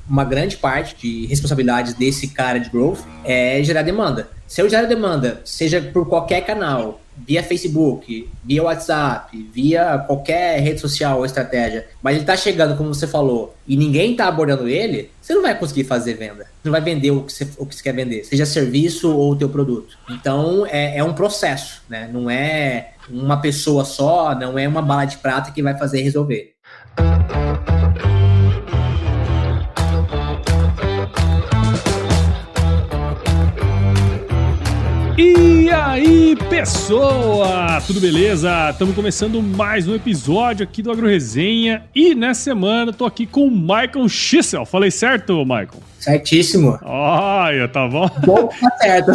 uma grande parte de responsabilidades desse cara de growth é gerar demanda. Se eu gerar demanda, seja por qualquer canal, via Facebook, via WhatsApp, via qualquer rede social ou estratégia, mas ele tá chegando, como você falou, e ninguém tá abordando ele, você não vai conseguir fazer venda. Você não vai vender o que você quer vender, seja serviço ou o teu produto. Então, é um processo, né? Não é uma pessoa só, não é uma bala de prata que vai fazer resolver. E aí, pessoa! Tudo beleza? Estamos começando mais um episódio aqui do AgroResenha e nessa semana tô aqui com o Michael Schissel. Falei certo, Michael? Certíssimo. Olha, tá bom? Bom, tá certo.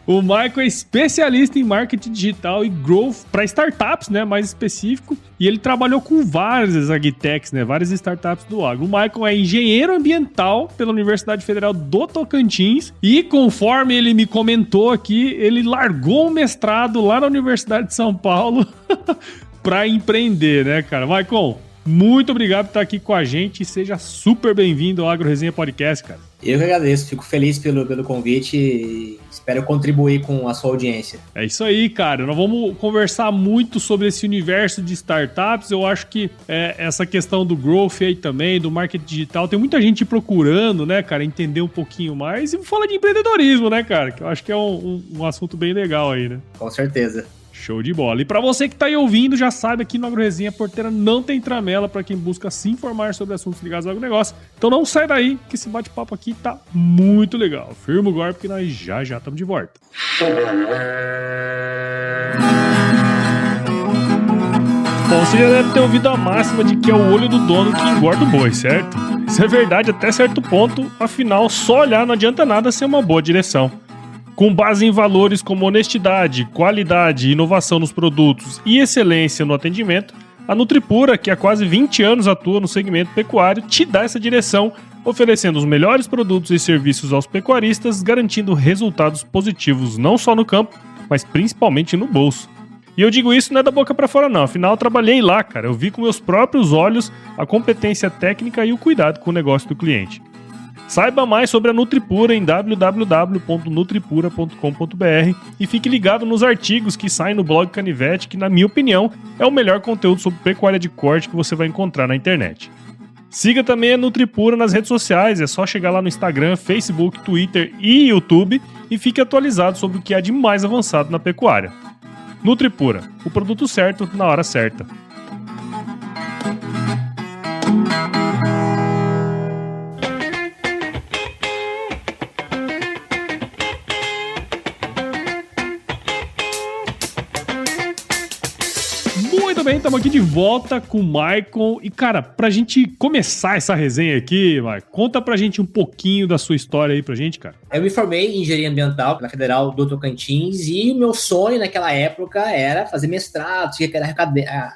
O Michael é especialista em marketing digital e growth para startups, né, mais específico, e ele trabalhou com várias agtechs, né, várias startups do agro. O Michael é engenheiro ambiental pela Universidade Federal do Tocantins e, conforme ele me comentou aqui, ele largou o mestrado lá na Universidade de São Paulo para empreender, né, cara? Michael, muito obrigado por estar aqui com a gente e seja super bem-vindo ao AgroResenha Podcast, cara. Eu que agradeço, fico feliz pelo convite e espero contribuir com a sua audiência. É isso aí, cara. Nós vamos conversar muito sobre esse universo de startups. Eu acho que essa questão do growth aí também, do marketing digital, tem muita gente procurando, né, cara, entender um pouquinho mais. E vou falar de empreendedorismo, né, cara, que eu acho que é um assunto bem legal aí, né? Com certeza. Show de bola. E pra você que tá aí ouvindo, já sabe, aqui no AgroResenha a porteira não tem tramela pra quem busca se informar sobre assuntos ligados ao agronegócio. Então não sai daí, que esse bate-papo aqui tá muito legal. Firma o golpe que nós já estamos de volta. Bom, você já deve ter ouvido a máxima de que é o olho do dono que engorda o boi, certo? Isso é verdade até certo ponto, afinal, só olhar não adianta nada ser uma boa direção. Com base em valores como honestidade, qualidade, inovação nos produtos e excelência no atendimento, a Nutripura, que há quase 20 anos atua no segmento pecuário, te dá essa direção, oferecendo os melhores produtos e serviços aos pecuaristas, garantindo resultados positivos não só no campo, mas principalmente no bolso. E eu digo isso não é da boca para fora não, afinal eu trabalhei lá, cara, eu vi com meus próprios olhos a competência técnica e o cuidado com o negócio do cliente. Saiba mais sobre a Nutripura em www.nutripura.com.br e fique ligado nos artigos que saem no blog Canivete, que na minha opinião é o melhor conteúdo sobre pecuária de corte que você vai encontrar na internet. Siga também a Nutripura nas redes sociais, é só chegar lá no Instagram, Facebook, Twitter e YouTube e fique atualizado sobre o que há de mais avançado na pecuária. Nutripura, o produto certo na hora certa. Muito bem, estamos aqui de volta com o Michael. E, cara, pra gente começar essa resenha aqui, Michael, conta pra gente um pouquinho da sua história aí pra gente, cara. Eu me formei em engenharia ambiental na Federal do Tocantins e o meu sonho naquela época era fazer mestrado, seguir carreira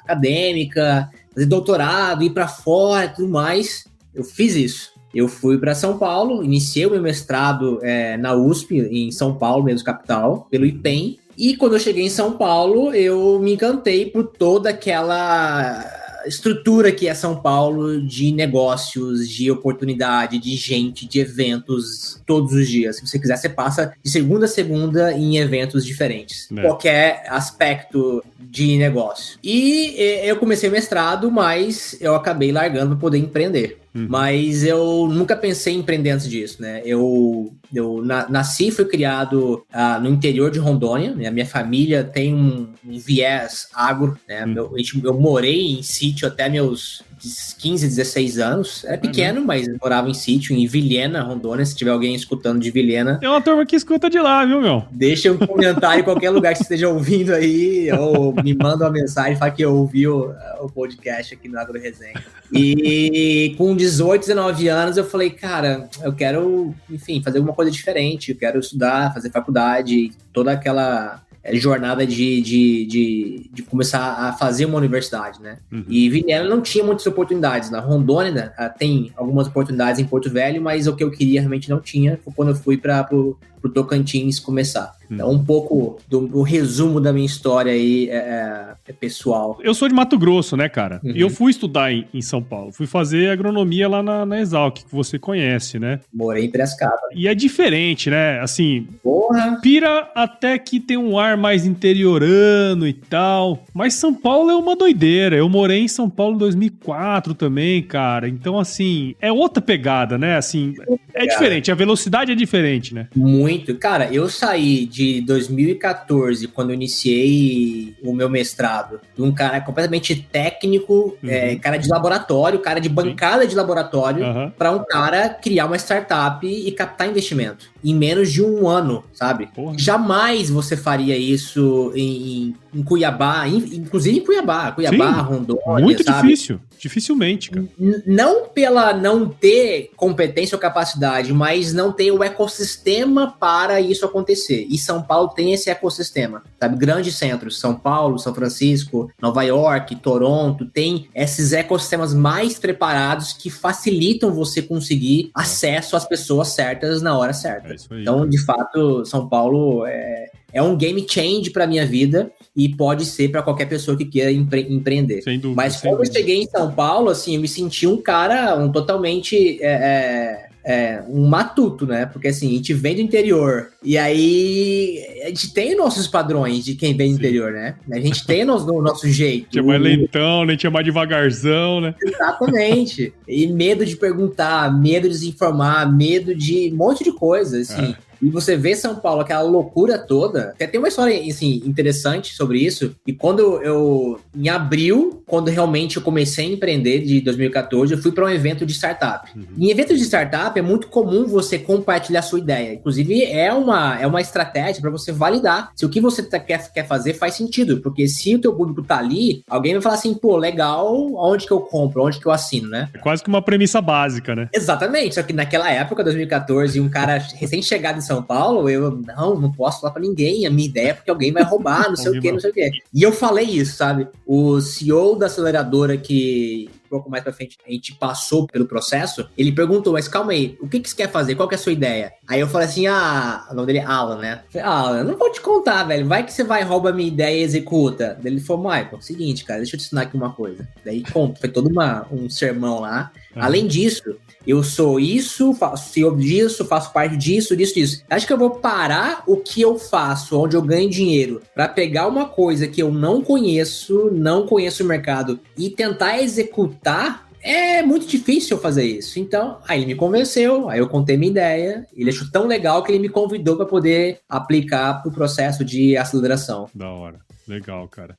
acadêmica, fazer doutorado, ir pra fora e tudo mais. Eu fiz isso. Eu fui para São Paulo, iniciei o meu mestrado na USP, em São Paulo, mesmo capital, pelo IPEM. E quando eu cheguei em São Paulo, eu me encantei por toda aquela estrutura que é São Paulo de negócios, de oportunidade, de gente, de eventos todos os dias. Se você quiser, você passa de segunda a segunda em eventos diferentes. Qualquer aspecto de negócio. E eu comecei o mestrado, mas eu acabei largando para poder empreender. Mas eu nunca pensei em empreender antes disso, né? Eu nasci e fui criado no interior de Rondônia, né? A minha família tem um viés agro, né? Eu morei em sítio até meus 15, 16 anos. Era pequeno, mas morava em sítio, em Vilhena, Rondônia. Se tiver alguém escutando de Vilhena... Tem uma turma que escuta de lá, viu, meu? Deixa um comentário em qualquer lugar que você esteja ouvindo aí, ou me manda uma mensagem, fala que eu ouvi o podcast aqui no AgroResenha. E com 18, 19 anos, eu falei, cara, eu quero, enfim, fazer alguma coisa diferente. Eu quero estudar, fazer faculdade, toda aquela jornada de começar a fazer uma universidade, né? E Vilhena não tinha muitas oportunidades. Na Rondônia tem algumas oportunidades em Porto Velho, mas o que eu queria realmente não tinha. Foi quando eu fui para o Tocantins começar. Então, um pouco do resumo da minha história aí é pessoal. Eu sou de Mato Grosso, né, cara? E eu fui estudar em São Paulo. Fui fazer agronomia lá na Exalc, que você conhece, né? Morei em Piracicaba. E é diferente, né? Assim, porra, Pira até que tem um ar mais interiorano e tal. Mas São Paulo é uma doideira. Eu morei em São Paulo em 2004 também, cara. Então, assim, é outra pegada, né? Assim, é diferente. A velocidade é diferente, né? Muito. Cara, eu saí de 2014, quando eu iniciei o meu mestrado, de um cara completamente técnico, cara de laboratório, cara de bancada de laboratório, para um cara criar uma startup e captar investimento em menos de um ano, sabe? Porra. Jamais você faria isso em Cuiabá, inclusive em Cuiabá, Rondônia, muito sabe? difícil, dificilmente, cara. Não pela não ter competência ou capacidade, mas não ter o ecossistema para isso acontecer. E São Paulo tem esse ecossistema, sabe? Grandes centros, São Paulo, São Francisco, Nova York, Toronto, tem esses ecossistemas mais preparados que facilitam você conseguir acesso às pessoas certas na hora certa. Então, de fato, São Paulo é um game change para minha vida e pode ser para qualquer pessoa que queira empreender. Sem dúvida. Mas quando eu cheguei em São Paulo, assim, eu me senti um cara, totalmente um matuto, né? Porque assim, a gente vem do interior e aí a gente tem nossos padrões de quem vem do interior, né? A gente tem o nosso jeito. Tinha mais lentão, nem tinha mais devagarzão, né? Exatamente. E medo de perguntar, medo de desinformar, medo de um monte de coisa, assim. E você vê São Paulo, aquela loucura toda. Até tem uma história, assim, interessante sobre isso. E quando em abril, quando realmente eu comecei a empreender, de 2014, eu fui para um evento de startup. Em eventos de startup, é muito comum você compartilhar a sua ideia. Inclusive, é uma estratégia para você validar se o que você quer fazer faz sentido. Porque se o teu público tá ali, alguém vai falar assim, pô, legal, onde que eu compro? Onde que eu assino, né? É quase que uma premissa básica, né? Exatamente. Só que naquela época, 2014, um cara recém-chegado em São Paulo, eu não posso falar pra ninguém a minha ideia, porque alguém vai roubar, não sei o quê. E eu falei isso, sabe? O CEO da aceleradora que um pouco mais pra frente a gente passou pelo processo, ele perguntou, mas calma aí, o que você quer fazer? Qual que é a sua ideia? Aí eu falei assim, o nome dele é Alan, né? Eu falei, Alan, eu não vou te contar, velho, vai que você vai, rouba a minha ideia e executa. Daí ele falou, Michael, seguinte, cara, deixa eu te ensinar aqui uma coisa. Daí foi todo um sermão lá. Além disso, eu sou isso, faço CEO disso, faço parte disso. Acho que eu vou parar o que eu faço, onde eu ganho dinheiro, pra pegar uma coisa que eu não conheço o mercado e tentar executar. É muito difícil eu fazer isso. Então, aí ele me convenceu, aí eu contei minha ideia, ele achou tão legal que ele me convidou para poder aplicar pro processo de aceleração. Da hora. Legal, cara.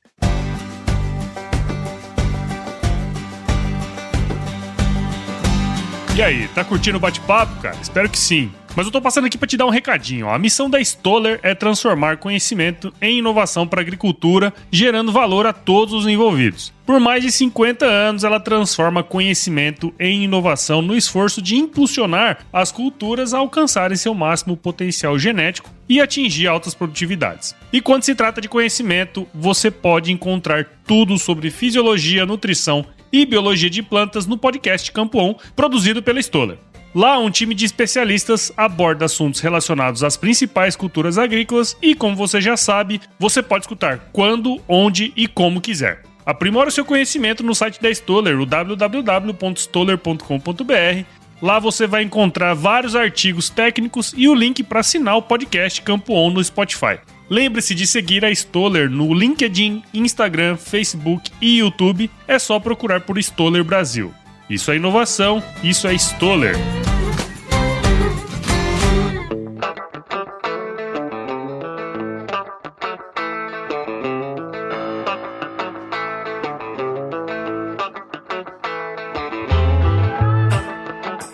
E aí, tá curtindo o bate-papo, cara? Espero que sim. Mas eu tô passando aqui para te dar um recadinho. A missão da Stoller é transformar conhecimento em inovação para a agricultura, gerando valor a todos os envolvidos. Por mais de 50 anos, ela transforma conhecimento em inovação no esforço de impulsionar as culturas a alcançarem seu máximo potencial genético e atingir altas produtividades. E quando se trata de conhecimento, você pode encontrar tudo sobre fisiologia, nutrição e biologia de plantas no podcast Campo On, produzido pela Stoller. Lá, um time de especialistas aborda assuntos relacionados às principais culturas agrícolas e, como você já sabe, você pode escutar quando, onde e como quiser. Aprimora o seu conhecimento no site da Stoller, o www.stoller.com.br. Lá você vai encontrar vários artigos técnicos e o link para assinar o podcast Campo On no Spotify. Lembre-se de seguir a Stoller no LinkedIn, Instagram, Facebook e YouTube. É só procurar por Stoller Brasil. Isso é inovação, isso é Stoller.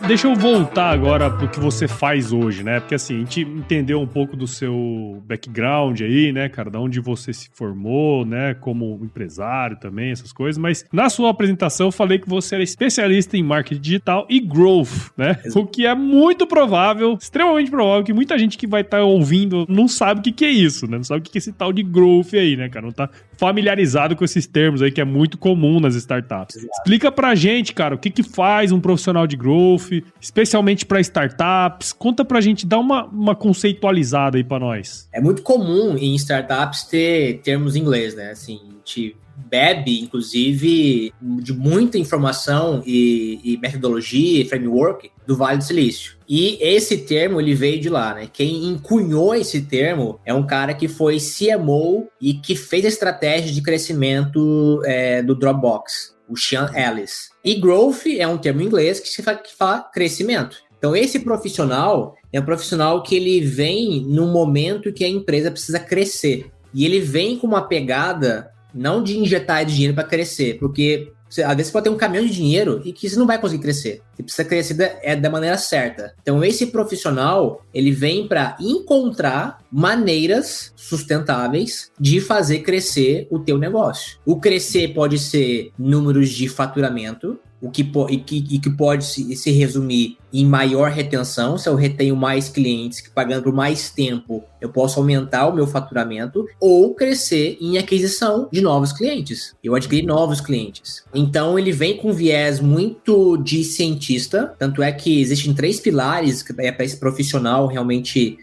Deixa eu voltar agora pro que você faz hoje, né? Porque assim, a gente entendeu um pouco do seu background aí, né, cara? Da onde você se formou, né? Como empresário também, essas coisas. Mas na sua apresentação eu falei que você era especialista em marketing digital e growth, né? O que é muito provável, extremamente provável, que muita gente que vai estar ouvindo não sabe o que é isso, né? Não sabe o que é esse tal de growth aí, né, cara? Não tá familiarizado com esses termos aí que é muito comum nas startups. Exato. Explica pra gente, cara, o que faz um profissional de growth, especialmente para startups? Conta pra gente, dá uma conceitualizada aí para nós. É muito comum em startups ter termos em inglês, né? Assim, a gente bebe, inclusive, de muita informação e metodologia e framework do Vale do Silício. E esse termo, ele veio de lá, né? Quem encunhou esse termo é um cara que foi CMO e que fez a estratégia de crescimento do Dropbox, o Sean Ellis. E growth é um termo em inglês que fala crescimento. Então, esse profissional é um profissional que ele vem no momento que a empresa precisa crescer. E ele vem com uma pegada não de injetar dinheiro para crescer, porque às vezes você pode ter um caminhão de dinheiro e que você não vai conseguir crescer. Você precisa crescer da maneira certa. Então, esse profissional, ele vem para encontrar maneiras sustentáveis de fazer crescer o teu negócio. O crescer pode ser números de faturamento, que pode se resumir em maior retenção. Se eu retenho mais clientes, pagando por mais tempo, eu posso aumentar o meu faturamento, ou crescer em aquisição de novos clientes. Eu adquiri novos clientes. Então, ele vem com viés muito de cientista, tanto é que existem 3 pilares para esse profissional realmente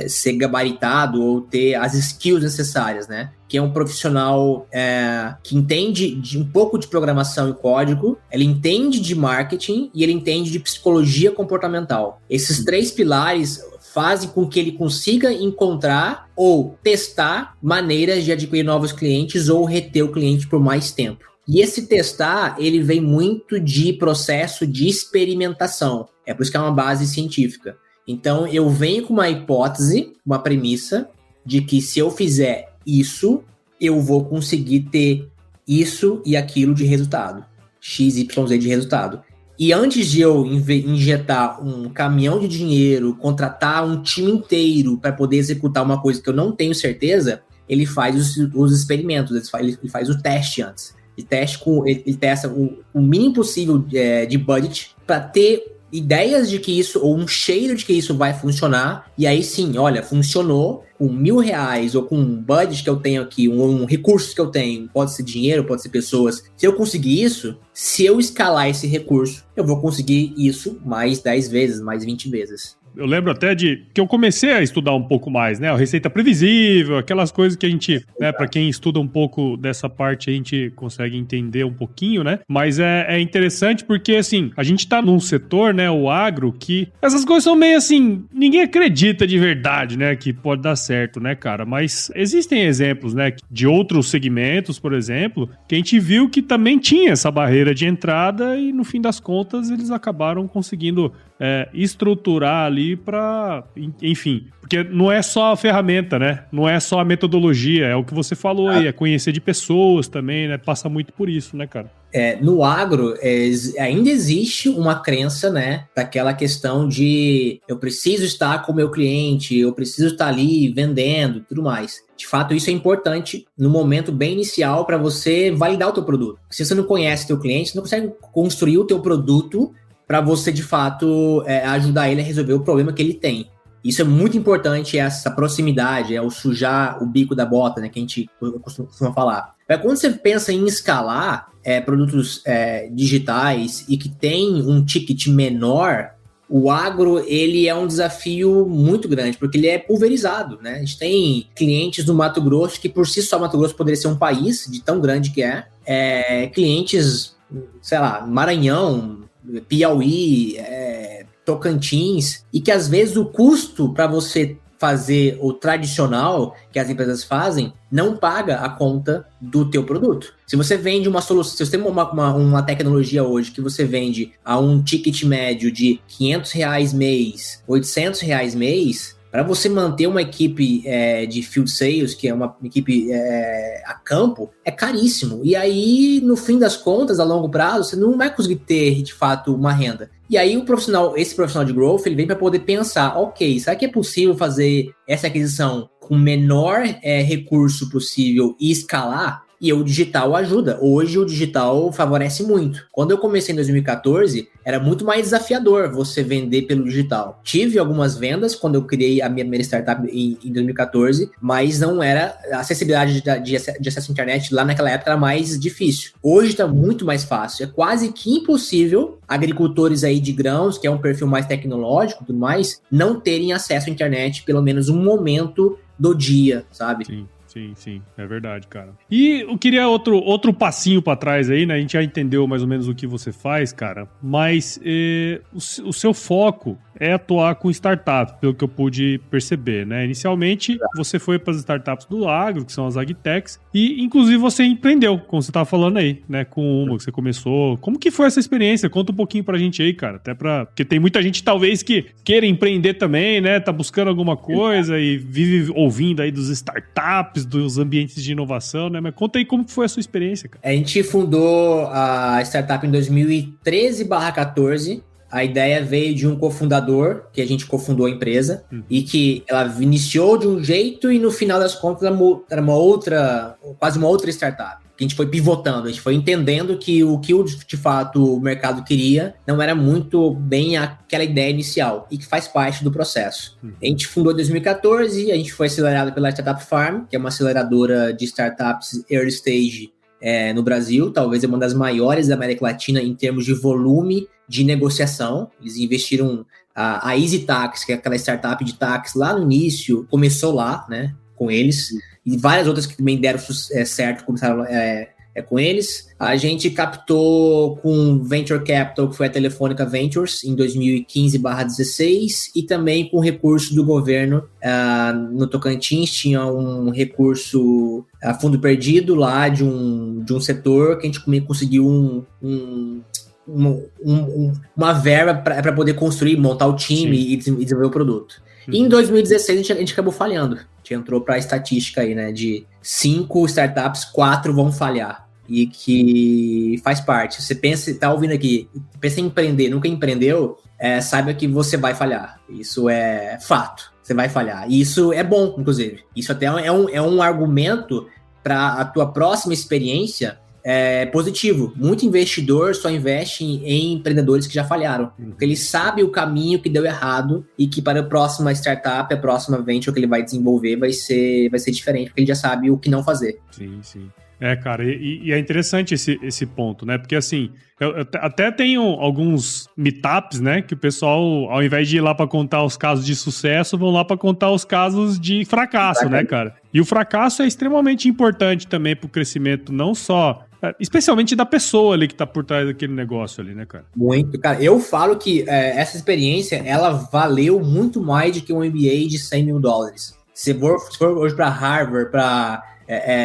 ser gabaritado ou ter as skills necessárias, né? Que é um profissional que entende de um pouco de programação e código, ele entende de marketing e ele entende de psicologia comportamental. Esses 3 pilares fazem com que ele consiga encontrar ou testar maneiras de adquirir novos clientes ou reter o cliente por mais tempo. E esse testar, ele vem muito de processo de experimentação. É por isso que é uma base científica. Então, eu venho com uma hipótese, uma premissa, de que se eu fizer isso, eu vou conseguir ter isso e aquilo de resultado. X, Y, Z de resultado. E antes de eu injetar um caminhão de dinheiro, contratar um time inteiro para poder executar uma coisa que eu não tenho certeza, ele faz os experimentos, ele faz o teste antes. Ele testa o mínimo possível de budget para ter ideias de que isso, ou um cheiro de que isso vai funcionar, e aí sim, olha, funcionou com R$1.000 ou com um budget que eu tenho aqui, um recurso que eu tenho, pode ser dinheiro, pode ser pessoas. Se eu conseguir isso, se eu escalar esse recurso, eu vou conseguir isso mais 10 vezes, mais 20 vezes. Eu lembro até que eu comecei a estudar um pouco mais, né? A receita previsível, aquelas coisas que a gente, né? Para quem estuda um pouco dessa parte, a gente consegue entender um pouquinho, né? Mas é interessante porque, assim, a gente tá num setor, né? O agro, que essas coisas são meio assim, ninguém acredita de verdade, né? Que pode dar certo, né, cara? Mas existem exemplos, né? De outros segmentos, por exemplo, que a gente viu que também tinha essa barreira de entrada e, no fim das contas, eles acabaram conseguindo estruturar ali para, enfim, porque não é só a ferramenta, né? Não é só a metodologia, é o que você falou aí, é conhecer de pessoas também, né? Passa muito por isso, né, cara? No agro, ainda existe uma crença, né, daquela questão de eu preciso estar com o meu cliente, eu preciso estar ali vendendo e tudo mais. De fato, isso é importante no momento bem inicial para você validar o teu produto. Se você não conhece o teu cliente, você não consegue construir o teu produto para você, de fato, ajudar ele a resolver o problema que ele tem. Isso é muito importante, essa proximidade, o sujar o bico da bota, né, que a gente costuma falar. Quando você pensa em escalar produtos digitais e que tem um ticket menor, o agro, ele é um desafio muito grande, porque ele é pulverizado, né? A gente tem clientes do Mato Grosso, que por si só Mato Grosso poderia ser um país, de tão grande que clientes, sei lá, Maranhão, Piauí, Tocantins, e que às vezes o custo para você fazer o tradicional que as empresas fazem não paga a conta do teu produto. Se você vende uma solução, se você tem uma tecnologia hoje que você vende a um ticket médio de R$500 mês, R$800 mês, para você manter uma equipe de field sales, que é uma equipe a campo, é caríssimo. E aí, no fim das contas, a longo prazo, você não vai conseguir ter, de fato, uma renda. E aí, esse profissional de growth, ele vem para poder pensar, ok, será que é possível fazer essa aquisição com o menor recurso possível e escalar? E o digital ajuda. Hoje o digital favorece muito. Quando eu comecei em 2014, era muito mais desafiador você vender pelo digital. Tive algumas vendas quando eu criei a minha primeira startup em 2014, mas não era... A acessibilidade de acesso à internet lá naquela época era mais difícil. Hoje está muito mais fácil. É quase que impossível agricultores aí de grãos, que é um perfil mais tecnológico e tudo mais, não terem acesso à internet pelo menos um momento do dia, sabe? Sim, é verdade, cara. E eu queria outro passinho pra trás aí, né? A gente já entendeu mais ou menos o que você faz, cara, mas o seu foco é atuar com startups, pelo que eu pude perceber, né? Inicialmente, você foi para as startups do agro, que são as agtechs, e inclusive você empreendeu, como você estava falando aí, né? Com uma que você começou. Como que foi essa experiência? Conta um pouquinho pra gente aí, cara. Porque tem muita gente, talvez, que queira empreender também, né? Tá buscando alguma coisa e vive ouvindo aí dos startups, dos ambientes de inovação, né? Mas conta aí como foi a sua experiência, cara. A gente fundou a startup em 2013/14. A ideia veio de um cofundador, que a gente cofundou a empresa, e que ela iniciou de um jeito e no final das contas era quase uma outra startup. Que a gente foi pivotando, a gente foi entendendo que o que de fato o mercado queria não era muito bem aquela ideia inicial e que faz parte do processo. A gente fundou em 2014, a gente foi acelerado pela Startup Farm, que é uma aceleradora de startups early stage no Brasil, talvez é uma das maiores da América Latina em termos de volume de negociação. Eles investiram a Easy Tax, que é aquela startup de táxi lá no início, começou lá, né, com eles, e várias outras que também deram certo, começaram com eles. A gente captou com Venture Capital, que foi a Telefônica Ventures, em 2015/16, e também com recurso do governo. No Tocantins tinha um recurso fundo perdido lá de um setor que a gente conseguiu uma verba para poder construir, montar o time e desenvolver o produto. E em 2016 a gente acabou falhando. A gente entrou para a estatística aí, né? De 5 startups, 4 vão falhar. E que faz parte. Você tá ouvindo aqui, pensa em empreender, nunca empreendeu, saiba que você vai falhar. Isso é fato. Você vai falhar. E isso é bom, inclusive. Isso até é um argumento para a tua próxima experiência positivo. Muito investidor só investe em empreendedores que já falharam. Porque ele sabe o caminho que deu errado e que para a próxima startup, a próxima venture que ele vai desenvolver vai ser diferente, porque ele já sabe o que não fazer. Sim. Cara, e é interessante esse ponto, né? Porque assim, eu até tenho alguns meetups, né? Que o pessoal, ao invés de ir lá para contar os casos de sucesso, vão lá para contar os casos de fracasso, né, cara? E o fracasso é extremamente importante também para o crescimento, não só... especialmente da pessoa ali que tá por trás daquele negócio ali, né, cara? Muito, cara. Eu falo que essa experiência, ela valeu muito mais do que um MBA de $100 mil. Se for hoje para Harvard, para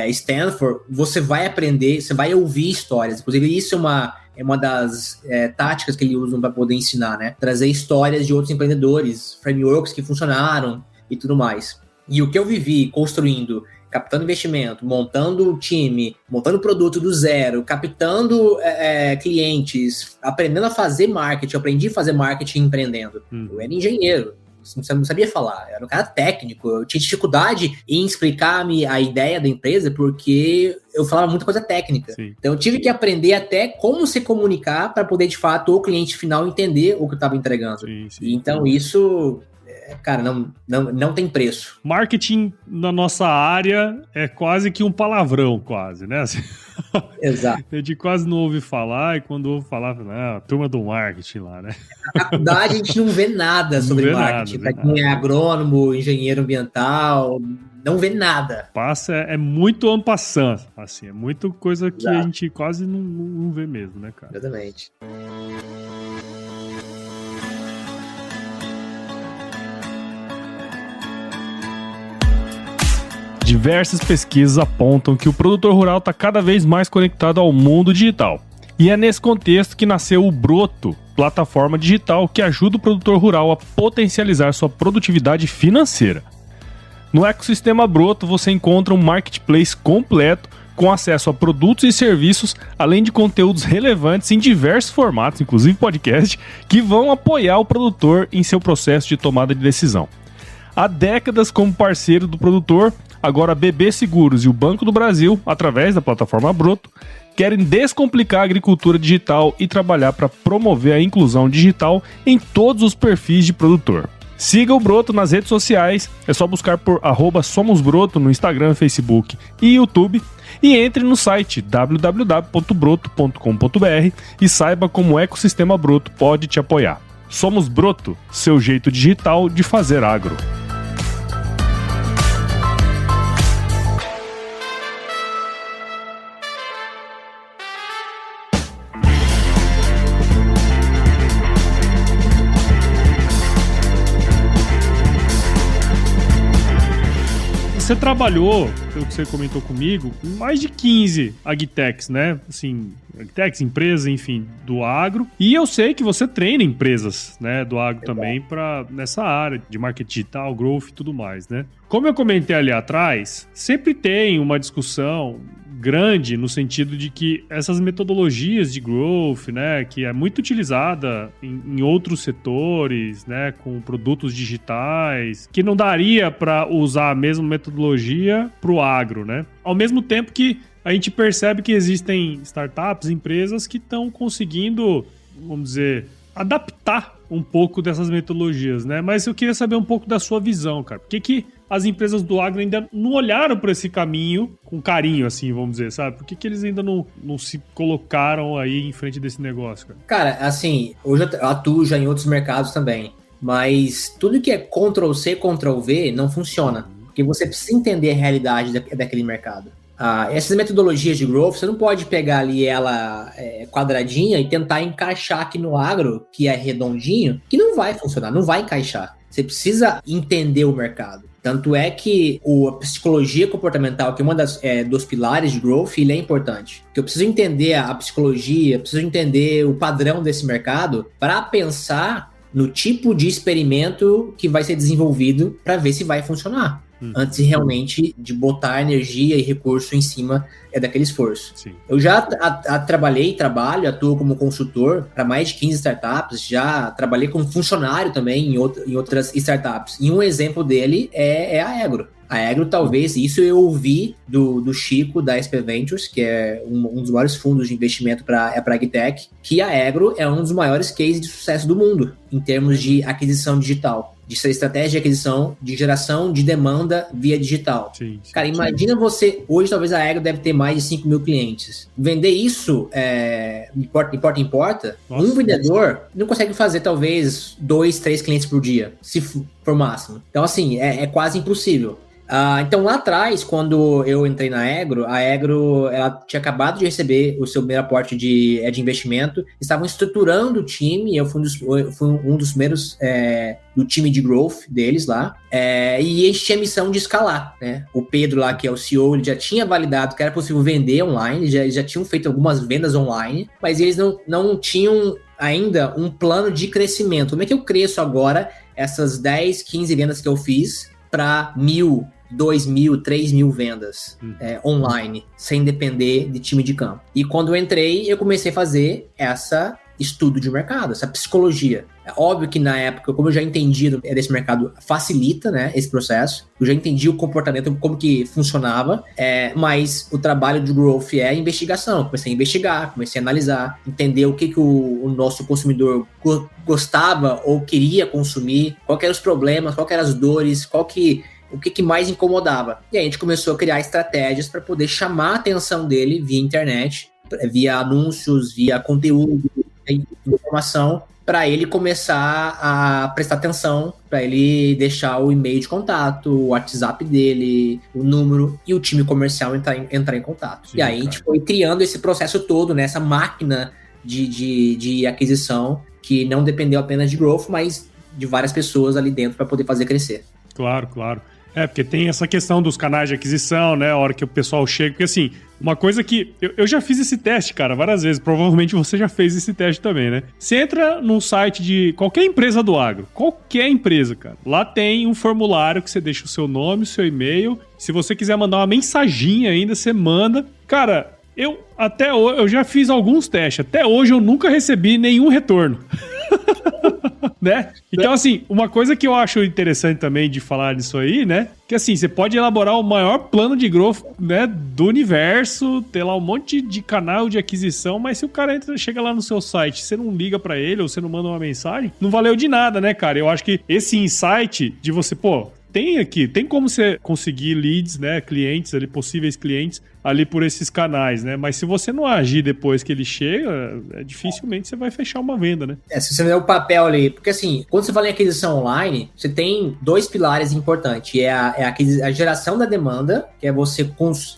Stanford, você vai aprender, você vai ouvir histórias. Inclusive, isso é uma das táticas que eles usam para poder ensinar, né? Trazer histórias de outros empreendedores, frameworks que funcionaram e tudo mais. E o que eu vivi construindo, captando investimento, montando o time, montando produto do zero, captando clientes, aprendendo a fazer marketing. Eu aprendi a fazer marketing empreendendo. Eu era engenheiro, não sabia falar, eu era um cara técnico, eu tinha dificuldade em explicar a ideia da empresa porque eu falava muita coisa técnica. Sim. Então eu tive que aprender até como se comunicar para poder, de fato, o cliente final entender o que eu estava entregando. Sim. Então isso... cara, não tem preço. Marketing na nossa área é quase que um palavrão, quase, né? Exato. A gente quase não ouve falar, e quando ouve falar, a turma do marketing lá, né? Na faculdade a gente não vê nada sobre marketing. Para quem é agrônomo, engenheiro ambiental, não vê nada. Passa, é muito en passant, assim, é muita coisa que a gente quase não vê mesmo, né, cara? Exatamente. Diversas pesquisas apontam que o produtor rural está cada vez mais conectado ao mundo digital. E é nesse contexto que nasceu o Broto, plataforma digital que ajuda o produtor rural a potencializar sua produtividade financeira. No ecossistema Broto você encontra um marketplace completo com acesso a produtos e serviços, além de conteúdos relevantes em diversos formatos, inclusive podcast, que vão apoiar o produtor em seu processo de tomada de decisão. Há décadas como parceiro do produtor, Agora a BB Seguros e o Banco do Brasil, através da plataforma Broto, querem descomplicar a agricultura digital e trabalhar para promover a inclusão digital em todos os perfis de produtor. Siga o Broto nas redes sociais, é só buscar por @SomosBroto no Instagram, Facebook e YouTube e entre no site www.broto.com.br e saiba como o ecossistema Broto pode te apoiar. Somos Broto, seu jeito digital de fazer agro. Você trabalhou, pelo que você comentou comigo, com mais de 15 agtechs, né? Assim, agtechs, empresas, enfim, do agro. E eu sei que você treina empresas, né, do agro também nessa área de marketing digital, growth e tudo mais, né? Como eu comentei ali atrás, sempre tem uma discussão grande no sentido de que essas metodologias de growth, né, que é muito utilizada em outros setores, né, com produtos digitais, que não daria para usar a mesma metodologia para o agro, né? Ao mesmo tempo que a gente percebe que existem startups, empresas que estão conseguindo, vamos dizer, adaptar um pouco dessas metodologias, né? Mas eu queria saber um pouco da sua visão, cara. Por que as empresas do agro ainda não olharam para esse caminho com carinho, assim, vamos dizer, sabe? Por que eles ainda não se colocaram aí em frente desse negócio, cara? Cara, assim, hoje eu atuo já em outros mercados também, mas tudo que é Ctrl+C, Ctrl+V não funciona, porque você precisa entender a realidade daquele mercado. Essas metodologias de growth, você não pode pegar ali ela quadradinha e tentar encaixar aqui no agro, que é redondinho, que não vai funcionar, não vai encaixar. Você precisa entender o mercado. Tanto é que a psicologia comportamental, que é uma dos pilares de growth, ele é importante. Porque eu preciso entender a psicologia, preciso entender o padrão desse mercado para pensar no tipo de experimento que vai ser desenvolvido para ver se vai funcionar. Antes realmente de botar energia e recurso em cima daquele esforço. Sim. Eu já atuo como consultor para mais de 15 startups, já trabalhei como funcionário também em outras startups. E um exemplo dele é a Egro. A Egro, talvez, isso eu ouvi do Chico, da SP Ventures, que é um dos maiores fundos de investimento para agtech, que a Egro é um dos maiores cases de sucesso do mundo, em termos de aquisição digital, de sua estratégia de aquisição, de geração de demanda via digital. Sim, cara, imagina você, hoje talvez a Egro deve ter mais de 5 mil clientes. Vender isso em porta, nossa, um vendedor não consegue fazer talvez 2, 3 clientes por dia, se for máximo. Então assim, é quase impossível. Então lá atrás, quando eu entrei na Egro, a Egro ela tinha acabado de receber o seu primeiro aporte de investimento, estavam estruturando o time, eu fui um dos primeiros do time de growth deles lá, e eles tinham a missão de escalar, né? O Pedro lá, que é o CEO, ele já tinha validado que era possível vender online, eles já tinham feito algumas vendas online, mas eles não tinham ainda um plano de crescimento. Como é que eu cresço agora essas 10, 15 vendas que eu fiz para 1.000, 2.000, 3.000 vendas online, sem depender de time de campo. E quando eu entrei, eu comecei a fazer estudo de mercado, essa psicologia. É óbvio que na época, como eu já entendi desse mercado, facilita, né, esse processo. Eu já entendi o comportamento, como que funcionava, mas o trabalho de growth é investigação. Comecei a investigar, comecei a analisar, entender o que o nosso consumidor gostava ou queria consumir, quais eram os problemas, quais eram as dores, o que mais incomodava. E aí a gente começou a criar estratégias para poder chamar a atenção dele via internet, via anúncios, via conteúdo, informação, para ele começar a prestar atenção, para ele deixar o e-mail de contato, o WhatsApp dele, o número, e o time comercial entrar em contato. Sim, e aí a gente foi criando esse processo todo, né, essa máquina de aquisição, que não dependeu apenas de growth, mas de várias pessoas ali dentro para poder fazer crescer. Claro, claro. Porque tem essa questão dos canais de aquisição, né? A hora que o pessoal chega. Porque, assim, uma coisa que... Eu já fiz esse teste, cara, várias vezes. Provavelmente você já fez esse teste também, né? Você entra num site de qualquer empresa do agro. Qualquer empresa, cara. Lá tem um formulário que você deixa o seu nome, o seu e-mail. Se você quiser mandar uma mensaginha ainda, você manda. Cara, até hoje, eu já fiz alguns testes. Até hoje eu nunca recebi nenhum retorno. né? Então, assim, uma coisa que eu acho interessante também de falar disso aí, né? Que assim, você pode elaborar o maior plano de growth, né, do universo, ter lá um monte de canal de aquisição, mas se o cara chega lá no seu site, você não liga pra ele ou você não manda uma mensagem, não valeu de nada, né, cara? Eu acho que esse insight de você, pô, tem como você conseguir leads, né, clientes ali, possíveis clientes ali por esses canais, né? Mas se você não agir depois que ele chega, dificilmente você vai fechar uma venda, né? Se você der o papel ali, porque assim, quando você fala em aquisição online, você tem dois pilares importantes, a geração da demanda, que é você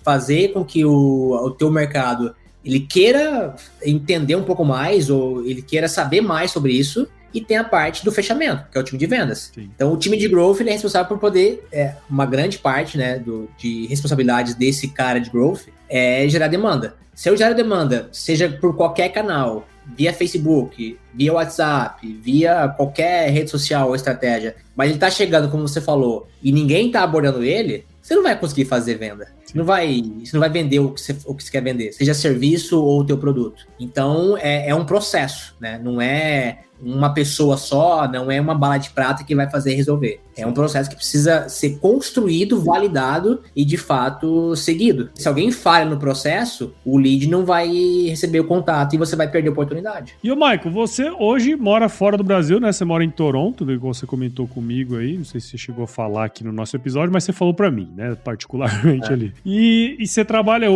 fazer com que o teu mercado ele queira entender um pouco mais, ou ele queira saber mais sobre isso, e tem a parte do fechamento, que é o time de vendas. Sim. Então, o time de growth ele é responsável por poder, uma grande parte, né, de responsabilidades desse cara de growth é gerar demanda. Se eu gero demanda, seja por qualquer canal, via Facebook, via WhatsApp, via qualquer rede social ou estratégia, mas ele tá chegando, como você falou, e ninguém tá abordando ele, você não vai conseguir fazer venda. Você não vai vender o que você quer vender, seja serviço ou o teu produto. Então, é um processo, né? Não é uma pessoa só, não é uma bala de prata que vai fazer resolver. É um processo que precisa ser construído, validado e, de fato, seguido. Se alguém falha no processo, o lead não vai receber o contato e você vai perder a oportunidade. E, ô, Michael, você hoje mora fora do Brasil, né? Você mora em Toronto, igual você comentou comigo aí. Não sei se você chegou a falar aqui no nosso episódio, mas você falou pra mim, né? Particularmente ali. E você trabalha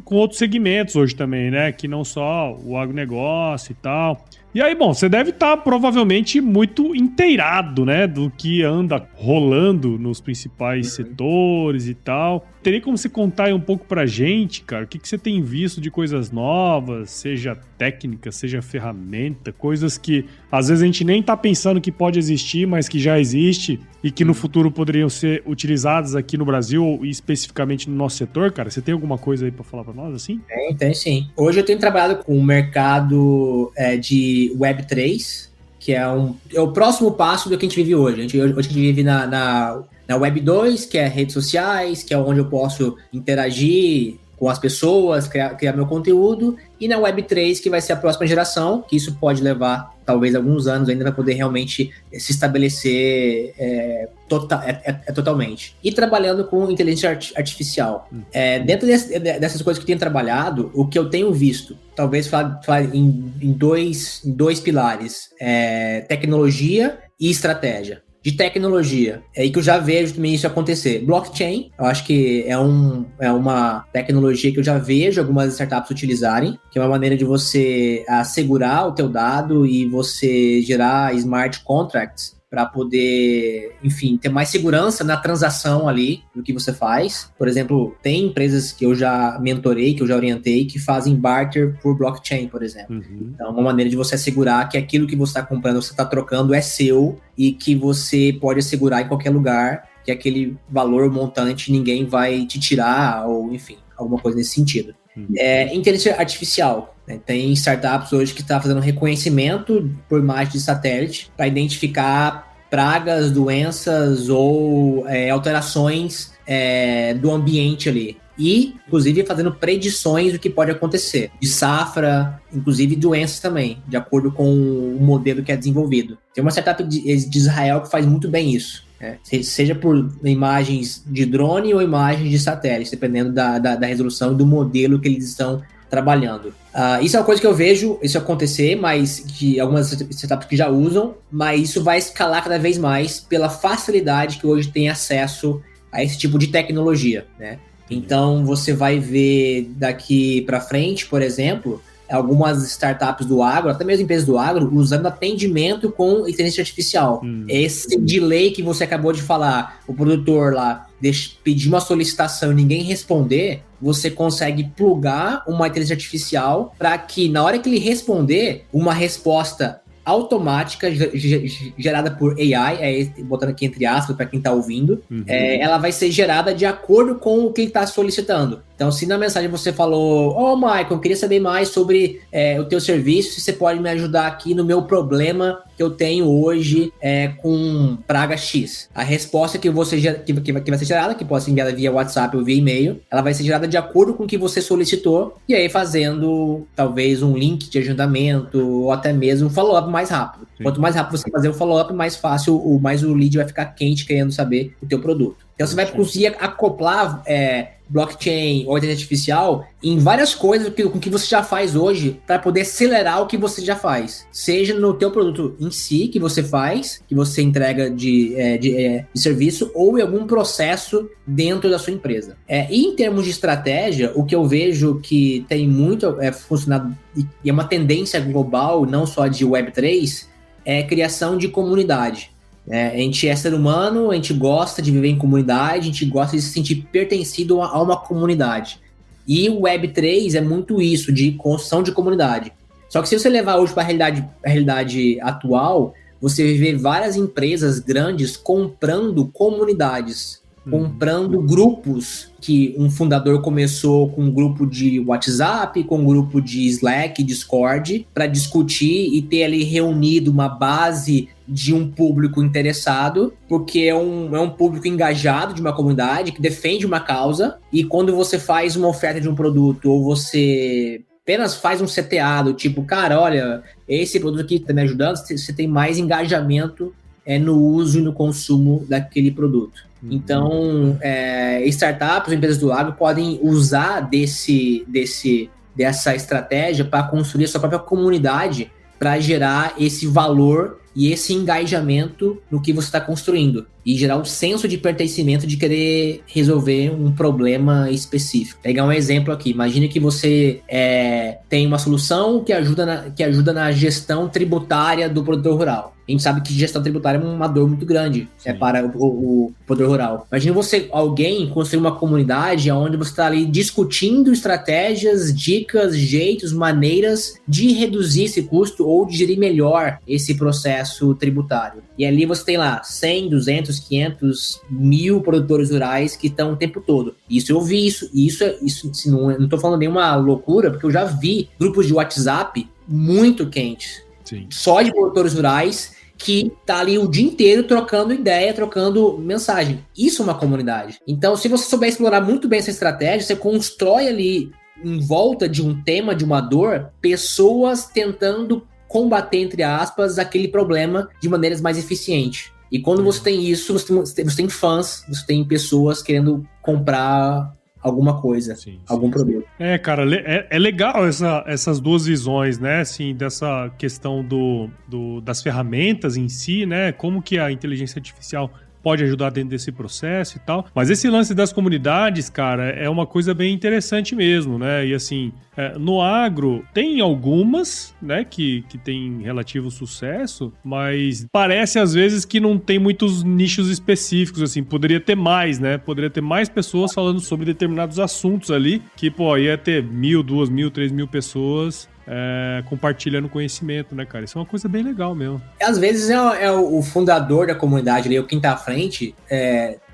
com outros segmentos hoje também, né? Que não só o agronegócio e tal. E aí, bom, você deve estar provavelmente muito inteirado, né, do que anda rolando nos principais setores e tal. Teria como você contar aí um pouco pra gente, cara, o que você tem visto de coisas novas, seja técnica, seja ferramenta, coisas que às vezes a gente nem tá pensando que pode existir, mas que já existe e que no futuro poderiam ser utilizadas aqui no Brasil e especificamente no nosso setor, cara? Você tem alguma coisa aí pra falar pra nós, assim? Tem sim. Hoje eu tenho trabalhado com o mercado de Web3, que é o próximo passo do que a gente vive hoje. Hoje a gente vive na Web 2, que é redes sociais, que é onde eu posso interagir com as pessoas, criar meu conteúdo, e na Web 3, que vai ser a próxima geração, que isso pode levar talvez alguns anos ainda para poder realmente se estabelecer totalmente. E trabalhando com inteligência artificial. Dentro dessas coisas que eu tenho trabalhado, o que eu tenho visto, talvez falar em dois pilares, tecnologia e estratégia. De tecnologia, é aí que eu já vejo também isso acontecer. Blockchain, eu acho que é uma tecnologia que eu já vejo algumas startups utilizarem, que é uma maneira de você assegurar o teu dado e você gerar smart contracts para poder, enfim, ter mais segurança na transação ali do que você faz. Por exemplo, tem empresas que eu já mentorei, que eu já orientei, que fazem barter por blockchain, por exemplo. Então, uma maneira de você assegurar que aquilo que você está comprando, você está trocando, é seu e que você pode assegurar em qualquer lugar que aquele valor montante ninguém vai te tirar ou, enfim, alguma coisa nesse sentido. Inteligência artificial. Né? Tem startups hoje que estão fazendo reconhecimento por imagem de satélite para identificar pragas, doenças ou alterações do ambiente ali. E, inclusive, fazendo predições do que pode acontecer. De safra, inclusive doenças também, de acordo com o modelo que é desenvolvido. Tem uma startup de Israel que faz muito bem isso. Seja por imagens de drone ou imagens de satélite, dependendo da resolução e do modelo que eles estão trabalhando. Isso é uma coisa que eu vejo isso acontecer, mas que algumas startups que já usam, mas isso vai escalar cada vez mais pela facilidade que hoje tem acesso a esse tipo de tecnologia, né? Então, você vai ver daqui para frente, por exemplo, algumas startups do agro, até mesmo empresas do agro, usando atendimento com inteligência artificial. Esse delay que você acabou de falar, o produtor lá pedir uma solicitação e ninguém responder, você consegue plugar uma inteligência artificial para que, na hora que ele responder, uma resposta automática gerada por AI, botando aqui entre aspas para quem está ouvindo, ela vai ser gerada de acordo com o que ele está solicitando. Então, se na mensagem você falou, Michael, eu queria saber mais sobre o teu serviço, se você pode me ajudar aqui no meu problema que eu tenho hoje com praga X. A resposta que vai ser gerada, que pode ser enviada via WhatsApp ou via e-mail, ela vai ser gerada de acordo com o que você solicitou, e aí fazendo talvez um link de agendamento ou até mesmo um follow-up mais rápido. Sim. Quanto mais rápido você fazer o follow-up, mais fácil, mais o lead vai ficar quente querendo saber o teu produto. Então você vai conseguir acoplar blockchain ou inteligência artificial em várias coisas com que você já faz hoje para poder acelerar o que você já faz. Seja no teu produto em si, que você faz, que você entrega de serviço, ou em algum processo dentro da sua empresa. E em termos de estratégia, o que eu vejo que tem muito funcionado, e é uma tendência global, não só de Web3, é a criação de comunidade. A gente é ser humano, a gente gosta de viver em comunidade, a gente gosta de se sentir pertencido a uma comunidade. E o Web3 é muito isso, de construção de comunidade. Só que se você levar hoje para a realidade atual, você vê várias empresas grandes comprando comunidades, comprando grupos, que um fundador começou com um grupo de WhatsApp, com um grupo de Slack, Discord, para discutir e ter ali reunido uma base de um público interessado, porque é um público engajado de uma comunidade, que defende uma causa, e quando você faz uma oferta de um produto, ou você apenas faz um CTA do tipo, cara, olha, esse produto aqui está me ajudando, você tem mais engajamento no uso e no consumo daquele produto. Então, startups, empresas do agro podem usar dessa estratégia para construir a sua própria comunidade, para gerar esse valor e esse engajamento no que você está construindo e gerar um senso de pertencimento, de querer resolver um problema específico. Vou pegar um exemplo aqui. Imagine que você tem uma solução que ajuda na gestão tributária do produtor rural. A gente sabe que gestão tributária é uma dor muito grande para o produtor rural. Imagina alguém construir uma comunidade onde você está ali discutindo estratégias, dicas, jeitos, maneiras de reduzir esse custo ou de gerir melhor esse processo tributário. E ali você tem lá 100, 200, 500, 1000 produtores rurais que estão o tempo todo. Isso eu vi, isso não estou falando nenhuma loucura, porque eu já vi grupos de WhatsApp muito quentes. Sim. Só de produtores rurais que tá ali o dia inteiro trocando ideia, trocando mensagem. Isso é uma comunidade. Então, se você souber explorar muito bem essa estratégia, você constrói ali, em volta de um tema, de uma dor, pessoas tentando combater, entre aspas, aquele problema de maneiras mais eficientes. E quando você tem isso, você tem fãs, você tem pessoas querendo comprar alguma coisa, algum produto. Cara, é legal essas duas visões, né, assim, dessa questão das ferramentas em si, né, como que a inteligência artificial pode ajudar dentro desse processo e tal. Mas esse lance das comunidades, cara, é uma coisa bem interessante mesmo, né? E assim, no agro tem algumas, né, que tem relativo sucesso, mas parece às vezes que não tem muitos nichos específicos, assim, poderia ter mais, né? Poderia ter mais pessoas falando sobre determinados assuntos ali, que, ia ter 1.000, 2.000, 3.000 pessoas compartilhando conhecimento, né, cara? Isso é uma coisa bem legal mesmo. Às vezes o fundador da comunidade ali, quem tá à frente,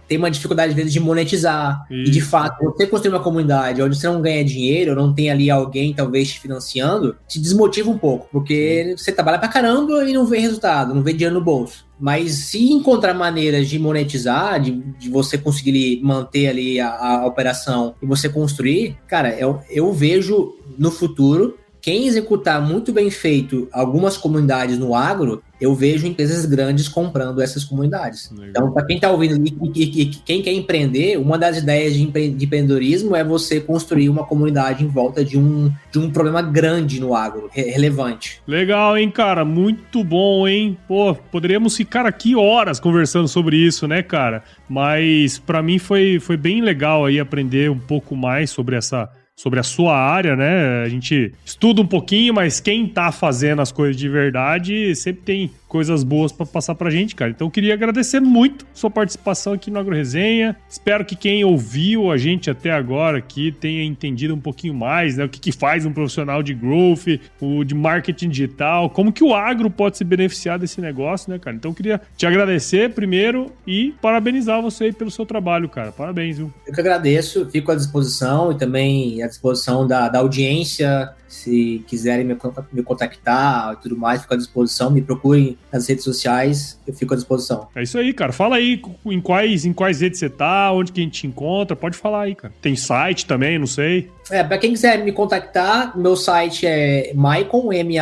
tem uma dificuldade, às vezes, de monetizar. Isso. E, de fato, você construir uma comunidade onde você não ganha dinheiro, ou não tem ali alguém, talvez, te financiando, te desmotiva um pouco, porque você trabalha pra caramba e não vê resultado, não vê dinheiro no bolso. Mas se encontrar maneiras de monetizar, de você conseguir manter ali a operação e você construir, cara, eu vejo no futuro, quem executar muito bem feito algumas comunidades no agro, eu vejo empresas grandes comprando essas comunidades. Legal. Então, para quem está ouvindo e quem quer empreender, uma das ideias de empreendedorismo é você construir uma comunidade em volta de um problema grande no agro, relevante. Legal, hein, cara? Muito bom, hein? Pô, poderíamos ficar aqui horas conversando sobre isso, né, cara? Mas para mim foi bem legal aí aprender um pouco mais sobre a sua área, né? A gente estuda um pouquinho, mas quem tá fazendo as coisas de verdade sempre tem coisas boas pra passar pra gente, cara. Então eu queria agradecer muito sua participação aqui no AgroResenha. Espero que quem ouviu a gente até agora aqui tenha entendido um pouquinho mais, né? O que faz um profissional de growth, o de marketing digital, como que o agro pode se beneficiar desse negócio, né, cara? Então eu queria te agradecer primeiro e parabenizar você aí pelo seu trabalho, cara. Parabéns, viu? Eu que agradeço, fico à disposição e também à disposição da audiência. Se quiserem me contactar e tudo mais, fico à disposição. Me procurem nas redes sociais, eu fico à disposição. É isso aí, cara. Fala aí em quais redes você tá, onde que a gente te encontra. Pode falar aí, cara. Tem site também, não sei. Pra quem quiser me contactar, meu site é maicon.me.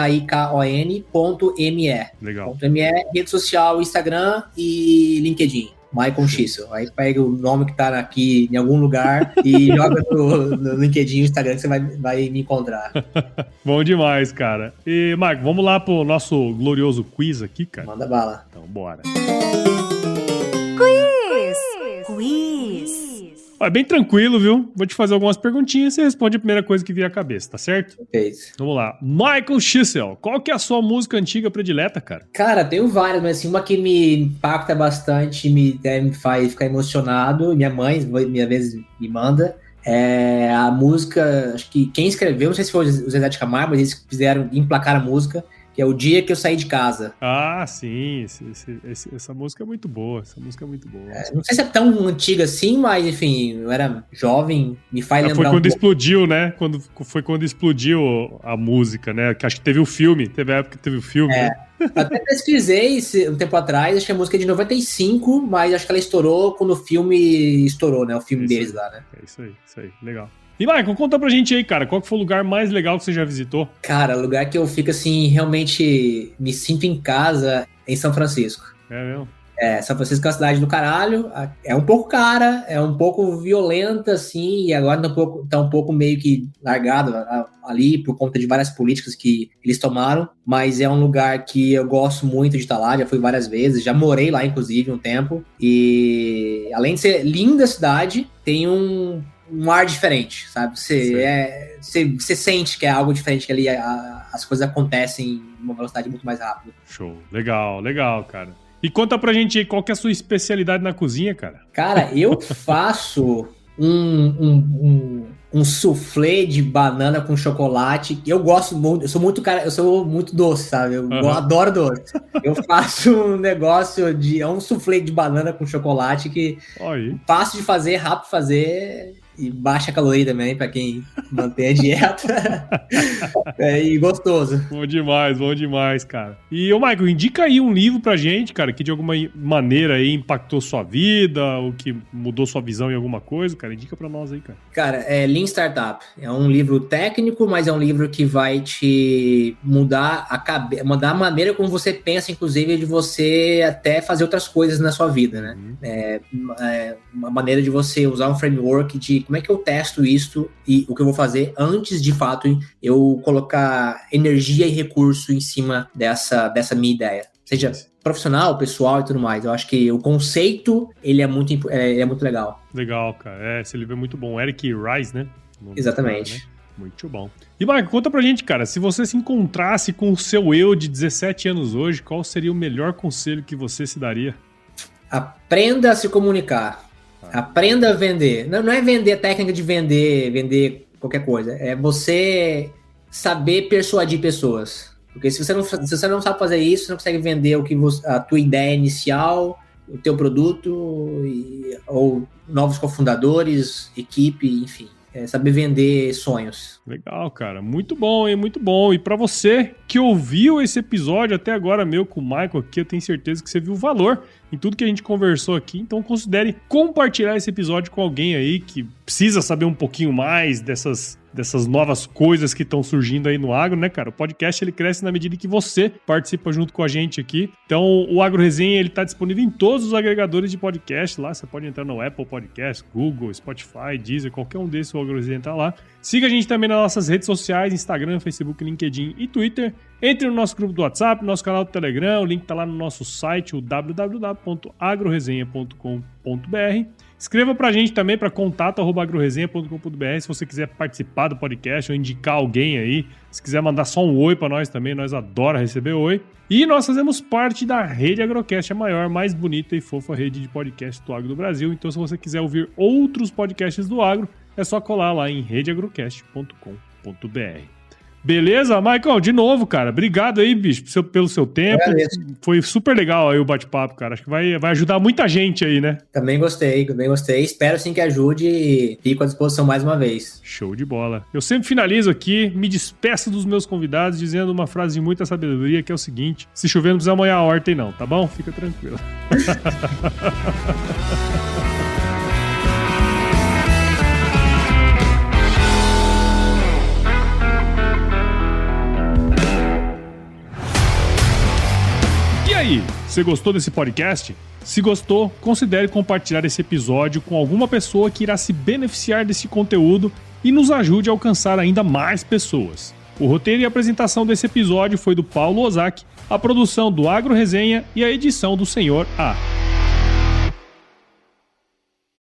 Legal. .me, rede social, Instagram e LinkedIn. Maicon Schissel. Aí pega o nome que tá aqui em algum lugar e joga no LinkedIn e Instagram que você vai me encontrar. Bom demais, cara. E, Marco, vamos lá pro nosso glorioso quiz aqui, cara? Manda bala. Então, bora. Quiz. É bem tranquilo, viu? Vou te fazer algumas perguntinhas e você responde a primeira coisa que vier à cabeça, tá certo? Perfeito. Vamos lá. Michael Schissel, qual que é a sua música antiga predileta, cara? Cara, tenho várias, mas assim, uma que me impacta bastante, me faz ficar emocionado, minha mãe, minha vez, me manda, é a música, acho que quem escreveu, não sei se foi o Zezé de Camargo, mas eles emplacaram a música, que é O Dia Que Eu Saí de Casa. Ah, sim, essa música é muito boa, Não sei se é tão antiga assim, mas enfim, eu era jovem, me faz lembrar foi quando pouco. Explodiu, né? Foi quando explodiu a música, né? Que acho que teve o filme, teve a época que teve o filme, né? Até pesquisei um tempo atrás, acho que a música é de 95, mas acho que ela estourou quando o filme estourou, né? O filme deles lá, né? É isso aí, legal. E, Michael, conta pra gente aí, cara, qual que foi o lugar mais legal que você já visitou? Cara, o lugar que eu fico, assim, realmente me sinto em casa é em São Francisco. É mesmo? São Francisco é uma cidade do caralho, é um pouco cara, é um pouco violenta, assim, e agora tá um pouco meio que largado ali por conta de várias políticas que eles tomaram, mas é um lugar que eu gosto muito de estar lá, já fui várias vezes, já morei lá, inclusive, um tempo, e além de ser linda a cidade, tem um ar diferente, sabe? Você sente que é algo diferente, que ali as coisas acontecem em uma velocidade muito mais rápida. Show. Legal, cara. E conta pra gente aí, qual que é a sua especialidade na cozinha, cara? Cara, eu faço um soufflé de banana com chocolate. Eu gosto muito, eu sou muito doce, sabe? Eu adoro doce. Eu faço um negócio um soufflé de banana com chocolate que fácil de fazer, rápido de fazer e baixa caloria também, pra quem mantém a dieta. E gostoso. Bom demais, cara. E, Michael, indica aí um livro pra gente, cara, que de alguma maneira aí impactou sua vida, ou que mudou sua visão em alguma coisa, cara. Indica pra nós aí, cara. Cara, é Lean Startup. É um livro técnico, mas é um livro que vai te mudar mudar a maneira como você pensa, inclusive, de você até fazer outras coisas na sua vida, né? Uma maneira de você usar um framework de como é que eu testo isso e o que eu vou fazer antes, de fato, eu colocar energia e recurso em cima dessa minha ideia. Seja profissional, pessoal e tudo mais. Eu acho que o conceito, ele é muito legal. Legal, cara. Esse livro é muito bom. Eric Rice, né? Exatamente. Cara, né? Muito bom. E, Michael, conta pra gente, cara, se você se encontrasse com o seu eu de 17 anos hoje, qual seria o melhor conselho que você se daria? Aprenda a se comunicar. Aprenda a vender. Não é vender a técnica de vender qualquer coisa. É você saber persuadir pessoas. Porque se você não sabe fazer isso, você não consegue vender a tua ideia inicial, o teu produto, ou novos cofundadores, equipe, enfim. Saber vender sonhos. Legal, cara. Muito bom, hein? Muito bom. E pra você que ouviu esse episódio até agora meu com o Michael aqui, eu tenho certeza que você viu o valor em tudo que a gente conversou aqui. Então considere compartilhar esse episódio com alguém aí que precisa saber um pouquinho mais dessas novas coisas que estão surgindo aí no agro, né, cara? O podcast, ele cresce na medida que você participa junto com a gente aqui. Então, o AgroResenha, ele tá disponível em todos os agregadores de podcast lá. Você pode entrar no Apple Podcast, Google, Spotify, Deezer, qualquer um desses, o AgroResenha tá lá. Siga a gente também nas nossas redes sociais, Instagram, Facebook, LinkedIn e Twitter. Entre no nosso grupo do WhatsApp, nosso canal do Telegram, o link tá lá no nosso site, o www.agroresenha.com.br. Escreva pra gente também para contato@agroresenha.com.br se você quiser participar do podcast ou indicar alguém aí. Se quiser mandar só um oi pra nós também, nós adoramos receber oi. E nós fazemos parte da Rede Agrocast, a maior, mais bonita e fofa rede de podcast do agro do Brasil. Então, se você quiser ouvir outros podcasts do agro, é só colar lá em redeagrocast.com.br. Beleza? Michael, de novo, cara. Obrigado aí, bicho, pelo seu tempo. Foi super legal aí o bate-papo, cara. Acho que vai ajudar muita gente aí, né? Também gostei. Espero sim que ajude e fico à disposição mais uma vez. Show de bola. Eu sempre finalizo aqui, me despeço dos meus convidados dizendo uma frase de muita sabedoria, que é o seguinte: se chover não precisa molhar a horta aí não, tá bom? Fica tranquilo. E aí, você gostou desse podcast? Se gostou, considere compartilhar esse episódio com alguma pessoa que irá se beneficiar desse conteúdo e nos ajude a alcançar ainda mais pessoas. O roteiro e a apresentação desse episódio foi do Paulo Ozaki, a produção do Agro Resenha e a edição do Senhor A.